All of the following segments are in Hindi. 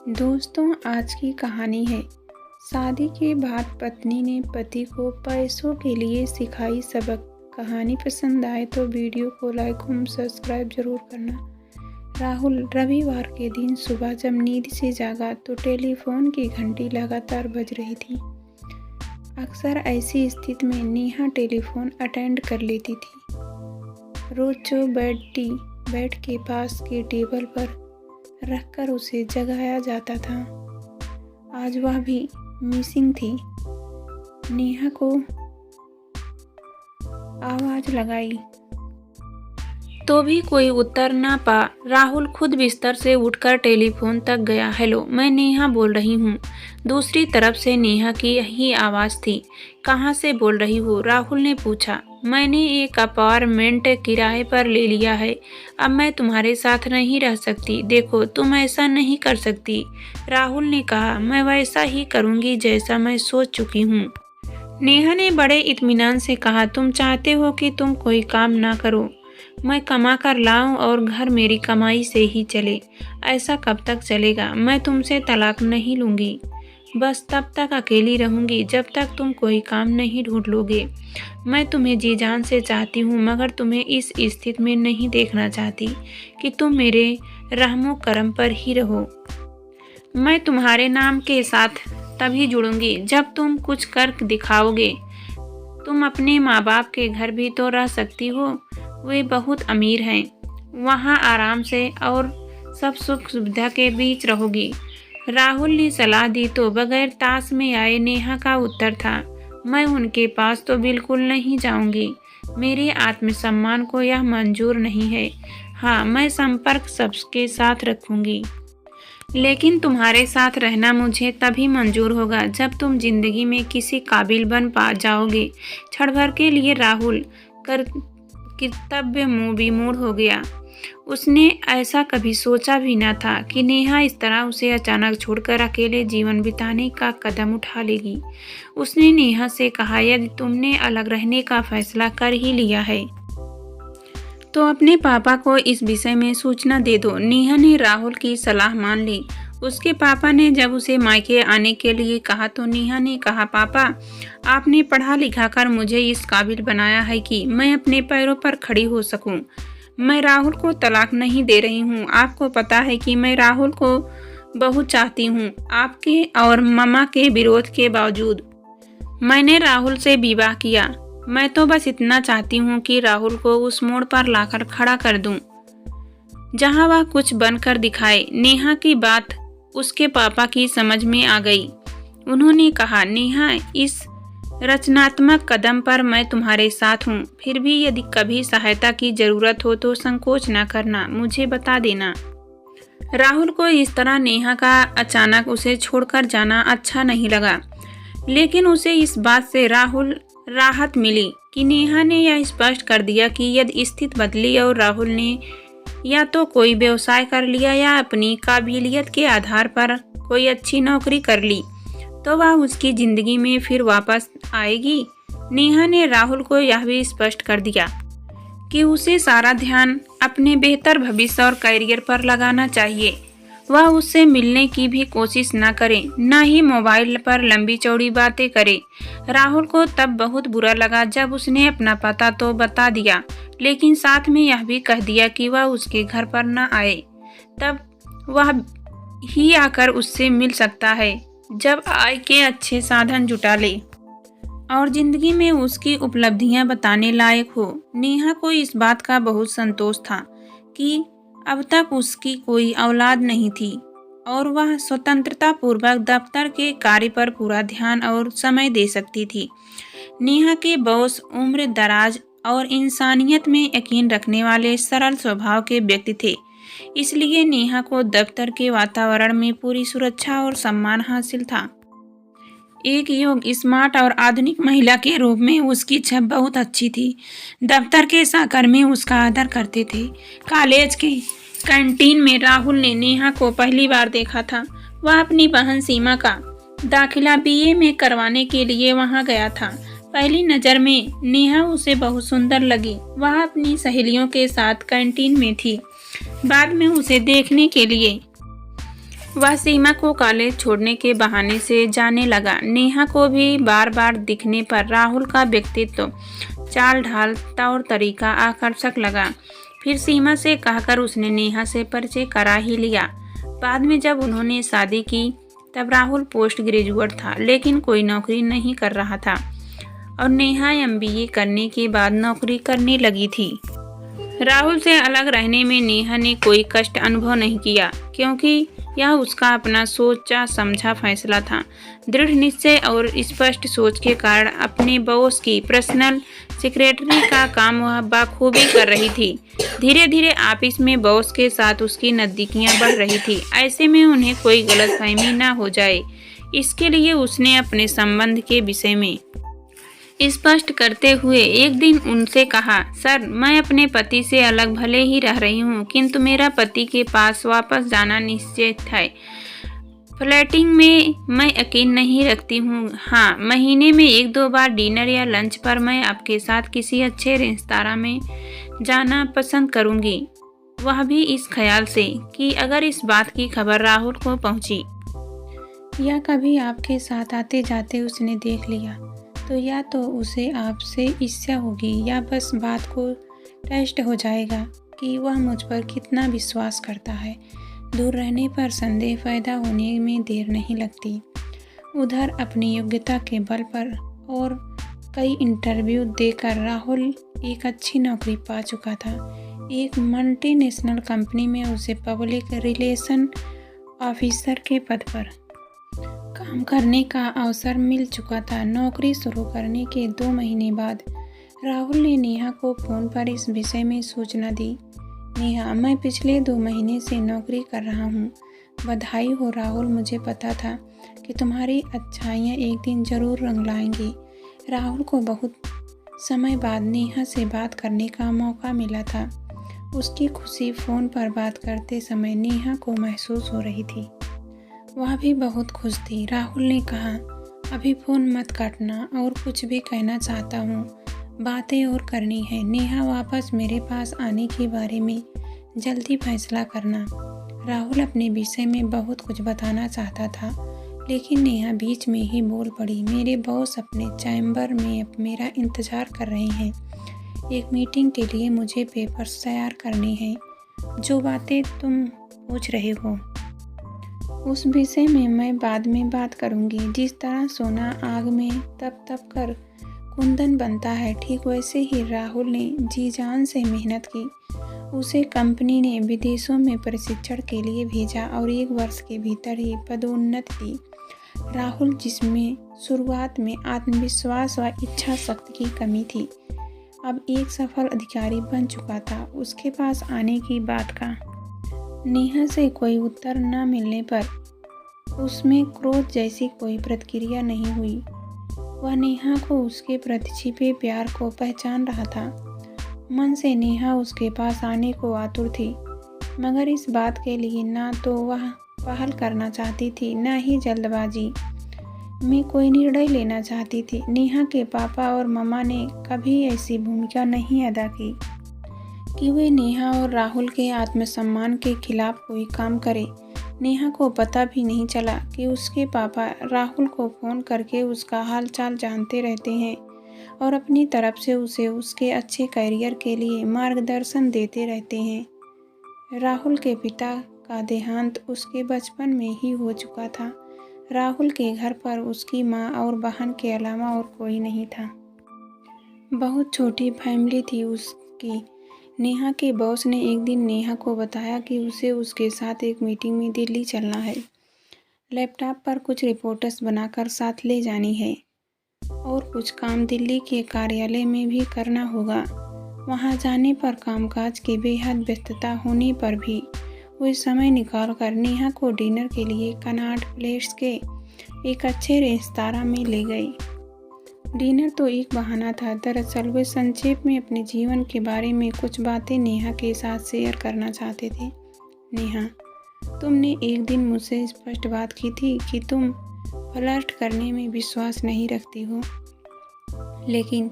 दोस्तों, आज की कहानी है शादी के बाद पत्नी ने पति को पैसों के लिए सिखाई सबक। कहानी पसंद आए तो वीडियो को लाइक और सब्सक्राइब जरूर करना। राहुल रविवार के दिन सुबह जब नींद से जागा तो टेलीफोन की घंटी लगातार बज रही थी। अक्सर ऐसी स्थिति में नेहा टेलीफोन अटेंड कर लेती थी। रोज जो बेड के पास के टेबल पर रखकर उसे जगाया जाता था, आज वह भी मिसिंग थी। नेहा को आवाज लगाई तो भी कोई उत्तर ना पा राहुल खुद बिस्तर से उठकर टेलीफोन तक गया। हेलो, मैं नेहा बोल रही हूँ। दूसरी तरफ से नेहा की ही आवाज़ थी। कहाँ से बोल रही हो? राहुल ने पूछा। मैंने एक अपार्टमेंट किराए पर ले लिया है। अब मैं तुम्हारे साथ नहीं रह सकती। देखो, तुम ऐसा नहीं कर सकती। राहुल ने कहा, मैं वैसा ही करूँगी जैसा मैं सोच चुकी हूँ। नेहा ने बड़े इत्मीनान से कहा, तुम चाहते हो कि तुम कोई काम ना करो, मैं कमा कर लाऊं और घर मेरी कमाई से ही चले। ऐसा कब तक चलेगा? मैं तुमसे तलाक नहीं लूँगी, बस तब तक अकेली रहूँगी जब तक तुम कोई काम नहीं ढूंढ लोगे। मैं तुम्हें जी जान से चाहती हूँ, मगर तुम्हें इस स्थिति में नहीं देखना चाहती कि तुम मेरे रहमो करम पर ही रहो। मैं तुम्हारे नाम के साथ तभी जुड़ूंगी जब तुम कुछ कर दिखाओगे। तुम अपने माँ बाप के घर भी तो रह सकती हो, वे बहुत अमीर हैं। वहाँ आराम से और सब सुख सुविधा के बीच रहोगी। राहुल ने सलाह दी तो बगैर ताश में आए नेहा का उत्तर था, मैं उनके पास तो बिल्कुल नहीं जाऊंगी। मेरे आत्मसम्मान को यह मंजूर नहीं है। हाँ, मैं संपर्क सबके साथ रखूंगी, लेकिन तुम्हारे साथ रहना मुझे तभी मंजूर होगा जब तुम जिंदगी में किसी काबिल बन पा जाओगे। क्षण भर के लिए राहुल कर्तव्य विमूढ़ हो गया। उसने ऐसा कभी सोचा भी न था कि नेहा इस तरह उसे अचानक छोड़कर अकेले जीवन बिताने का कदम उठा लेगी। उसने नेहा से कहा, यदि तुमने अलग रहने का फैसला कर ही लिया है तो अपने पापा को इस विषय में सूचना दे दो। नेहा ने राहुल की सलाह मान ली। उसके पापा ने जब उसे मायके आने के लिए कहा तो नेहा ने कहा, पापा, आपने पढ़ा लिखा कर मुझे इस काबिल बनाया है कि मैं अपने पैरों पर खड़ी हो सकूं। मैं राहुल को तलाक नहीं दे रही हूं। आपको पता है कि मैं राहुल को बहुत चाहती हूं। आपके और मम्मा के विरोध के बावजूद मैंने राहुल से विवाह किया। मैं तो बस इतना चाहती हूँ कि राहुल को उस मोड़ पर लाकर खड़ा कर दूं जहाँ वह कुछ बनकर दिखाए। नेहा की बात उसके पापा की समझ में आ गई। उन्होंने कहा, नेहा, इस रचनात्मक कदम पर मैं तुम्हारे साथ हूँ। फिर भी यदि कभी सहायता की जरूरत हो तो संकोच न करना, मुझे बता देना। राहुल को इस तरह नेहा का अचानक उसे छोड़कर जाना अच्छा नहीं लगा, लेकिन उसे इस बात से राहत मिली कि नेहा ने यह स्पष्ट कर दिया कि यदि स्थिति बदली और राहुल ने या तो कोई व्यवसाय कर लिया या अपनी काबिलियत के आधार पर कोई अच्छी नौकरी कर ली तो वह उसकी जिंदगी में फिर वापस आएगी। नेहा ने राहुल को यह भी स्पष्ट कर दिया कि उसे सारा ध्यान अपने बेहतर भविष्य और करियर पर लगाना चाहिए। वह उससे मिलने की भी कोशिश न करे, न ही मोबाइल पर लंबी चौड़ी बातें करे। राहुल को तब बहुत बुरा लगा जब उसने अपना पता तो बता दिया, लेकिन साथ में यह भी कह दिया कि वह उसके घर पर न आए। तब वह ही आकर उससे मिल सकता है जब आय के अच्छे साधन जुटा ले और जिंदगी में उसकी उपलब्धियां बताने लायक हो। नेहा को इस बात का बहुत संतोष था कि अब तक उसकी कोई औलाद नहीं थी और वह स्वतंत्रता पूर्वक दफ्तर के कार्य पर पूरा ध्यान और समय दे सकती थी। नेहा के बॉस उम्र दराज और इंसानियत में यकीन रखने वाले सरल स्वभाव के व्यक्ति थे, इसलिए नेहा को दफ्तर के वातावरण में पूरी सुरक्षा और सम्मान हासिल था। एक योग्य, स्मार्ट और आधुनिक महिला के रूप में उसकी छवि बहुत अच्छी थी। दफ्तर के सहकर्मी उसका आदर करते थे। कॉलेज के कैंटीन में राहुल ने नेहा को पहली बार देखा था। वह अपनी बहन सीमा का दाखिला बीए में करवाने के लिए वहां गया था। पहली नज़र में नेहा उसे बहुत सुंदर लगी। वह अपनी सहेलियों के साथ कैंटीन में थी। बाद में उसे देखने के लिए वह सीमा को कॉलेज छोड़ने के बहाने से जाने लगा। नेहा को भी बार बार दिखने पर राहुल का व्यक्तित्व, चाल ढाल, तौर तरीका आकर्षक लगा। फिर सीमा से कहकर उसने नेहा से परिचय करा ही लिया। बाद में जब उन्होंने शादी की तब राहुल पोस्ट ग्रेजुएट था, लेकिन कोई नौकरी नहीं कर रहा था और नेहा MBA करने के बाद नौकरी करने लगी थी। राहुल से अलग रहने में नेहा ने कोई कष्ट अनुभव नहीं किया, क्योंकि यह उसका अपना सोचा समझा फैसला था। दृढ़ निश्चय और स्पष्ट सोच के कारण अपने बॉस की पर्सनल सेक्रेटरी का काम वह बखूबी कर रही थी। धीरे धीरे ऑफिस में बॉस के साथ उसकी नज़दीकियां बढ़ रही थी। ऐसे में उन्हें कोई गलतफहमी न हो जाए, इसके लिए उसने अपने संबंध के विषय में स्पष्ट करते हुए एक दिन उनसे कहा, सर, मैं अपने पति से अलग भले ही रह रही हूँ, किंतु मेरा पति के पास वापस जाना निश्चित है। फ्लर्टिंग में मैं यकीन नहीं रखती हूँ। हाँ, महीने में 1-2 बार डिनर या लंच पर मैं आपके साथ किसी अच्छे रेस्तरां में जाना पसंद करूँगी, वह भी इस ख्याल से कि अगर इस बात की खबर राहुल को पहुँची या कभी आपके साथ आते जाते उसने देख लिया तो या तो उसे आपसे ईर्ष्या होगी या बस बात को टेस्ट हो जाएगा कि वह मुझ पर कितना विश्वास करता है। दूर रहने पर संदेह पैदा होने में देर नहीं लगती। उधर अपनी योग्यता के बल पर और कई इंटरव्यू देकर राहुल एक अच्छी नौकरी पा चुका था। एक मल्टीनेशनल कंपनी में उसे पब्लिक रिलेशन ऑफिसर के पद पर काम करने का अवसर मिल चुका था। नौकरी शुरू करने के 2 महीने बाद राहुल ने नेहा को फ़ोन पर इस विषय में सूचना दी। नेहा, मैं पिछले 2 महीने से नौकरी कर रहा हूँ। बधाई हो राहुल, मुझे पता था कि तुम्हारी अच्छाइयाँ एक दिन ज़रूर रंग लाएंगी। राहुल को बहुत समय बाद नेहा से बात करने का मौका मिला था। उसकी खुशी फ़ोन पर बात करते समय नेहा को महसूस हो रही थी। वह भी बहुत खुश थी। राहुल ने कहा, अभी फ़ोन मत काटना, और कुछ भी कहना चाहता हूँ, बातें और करनी है। नेहा, वापस मेरे पास आने के बारे में जल्दी फैसला करना। राहुल अपने विषय में बहुत कुछ बताना चाहता था, लेकिन नेहा बीच में ही बोल पड़ी, मेरे बॉस अपने चैम्बर में अब मेरा इंतज़ार कर रहे हैं। एक मीटिंग के लिए मुझे पेपर्स तैयार करने हैं। जो बातें तुम पूछ रहे हो उस विषय में मैं बाद में बात करूंगी। जिस तरह सोना आग में तप तप कर कुंदन बनता है, ठीक वैसे ही राहुल ने जी जान से मेहनत की। उसे कंपनी ने विदेशों में प्रशिक्षण के लिए भेजा और 1 वर्ष के भीतर ही पदोन्नति दी। राहुल, जिसमें शुरुआत में आत्मविश्वास व इच्छा शक्ति की कमी थी, अब एक सफल अधिकारी बन चुका था। उसके पास आने की बात का नेहा से कोई उत्तर न मिलने पर उसमें क्रोध जैसी कोई प्रतिक्रिया नहीं हुई। वह नेहा को उसके प्रति छिपे प्यार को पहचान रहा था। मन से नेहा उसके पास आने को आतुर थी, मगर इस बात के लिए ना तो वह पहल करना चाहती थी, न ही जल्दबाजी में कोई निर्णय लेना चाहती थी। नेहा के पापा और मम्मा ने कभी ऐसी भूमिका नहीं अदा की कि वे नेहा और राहुल के आत्मसम्मान के खिलाफ कोई काम करे। नेहा को पता भी नहीं चला कि उसके पापा राहुल को फ़ोन करके उसका हाल चाल जानते रहते हैं और अपनी तरफ से उसे उसके अच्छे करियर के लिए मार्गदर्शन देते रहते हैं। राहुल के पिता का देहांत उसके बचपन में ही हो चुका था। राहुल के घर पर उसकी माँ और बहन के अलावा और कोई नहीं था। बहुत छोटी फैमिली थी उसकी। नेहा के बॉस ने एक दिन नेहा को बताया कि उसे उसके साथ एक मीटिंग में दिल्ली चलना है। लैपटॉप पर कुछ रिपोर्ट्स बनाकर साथ ले जानी है और कुछ काम दिल्ली के कार्यालय में भी करना होगा। वहां जाने पर कामकाज की बेहद व्यस्तता होने पर भी वे समय निकालकर नेहा को डिनर के लिए कनॉट प्लेस के एक अच्छे रेस्तरां में ले गए। डिनर तो एक बहाना था, दरअसल वे संक्षेप में अपने जीवन के बारे में कुछ बातें नेहा के साथ शेयर करना चाहते थे। नेहा, तुमने एक दिन मुझसे स्पष्ट बात की थी कि तुम फ्लर्ट करने में विश्वास नहीं रखती हो, लेकिन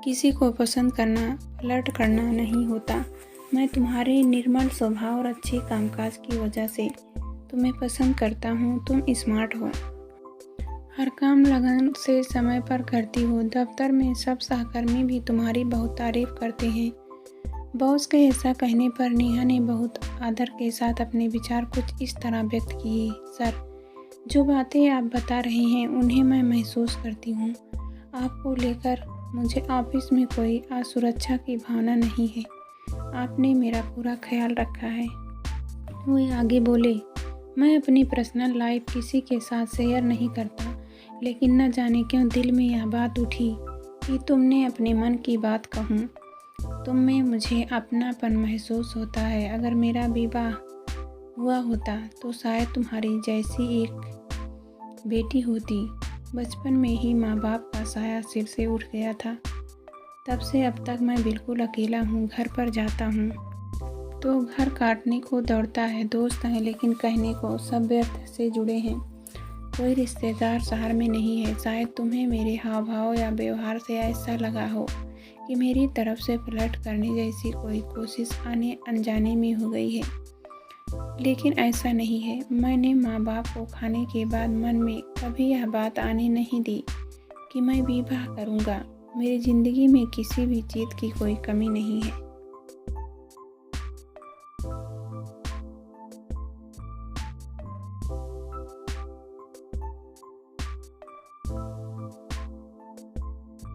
किसी को पसंद करना फ्लर्ट करना नहीं होता। मैं तुम्हारे निर्मल स्वभाव और अच्छे कामकाज की वजह से तुम्हें पसंद करता हूँ, तुम स्मार्ट हो, हर काम लगन से समय पर करती हो। दफ्तर में सब सहकर्मी भी तुम्हारी बहुत तारीफ करते हैं। बॉस के ऐसा कहने पर नेहा ने बहुत आदर के साथ अपने विचार कुछ इस तरह व्यक्त किए। सर, जो बातें आप बता रहे हैं उन्हें मैं महसूस करती हूँ। आपको लेकर मुझे ऑफिस में कोई असुरक्षा की भावना नहीं है। आपने मेरा पूरा ख्याल रखा है। वो आगे बोले, मैं अपनी पर्सनल लाइफ किसी के साथ शेयर नहीं करता, लेकिन न जाने क्यों दिल में यह बात उठी कि तुमने अपने मन की बात कहूँ। तुम में मुझे अपनापन महसूस होता है। अगर मेरा विवाह हुआ होता तो शायद तुम्हारी जैसी एक बेटी होती। बचपन में ही माँ बाप का साया सिर से उठ गया था। तब से अब तक मैं बिल्कुल अकेला हूँ। घर पर जाता हूँ तो घर काटने को दौड़ता है। दोस्त हैं लेकिन कहने को सब व्यर्थ से जुड़े हैं। कोई रिश्तेदार शहर में नहीं है। शायद तुम्हें मेरे हाव भाव या व्यवहार से ऐसा लगा हो कि मेरी तरफ से फ्लर्ट करने जैसी कोई कोशिश आने अनजाने में हो गई है, लेकिन ऐसा नहीं है। मैंने माँ बाप को खाने के बाद मन में कभी यह बात आने नहीं दी कि मैं विवाह करूँगा। मेरी ज़िंदगी में किसी भी चीज़ की कोई कमी नहीं है।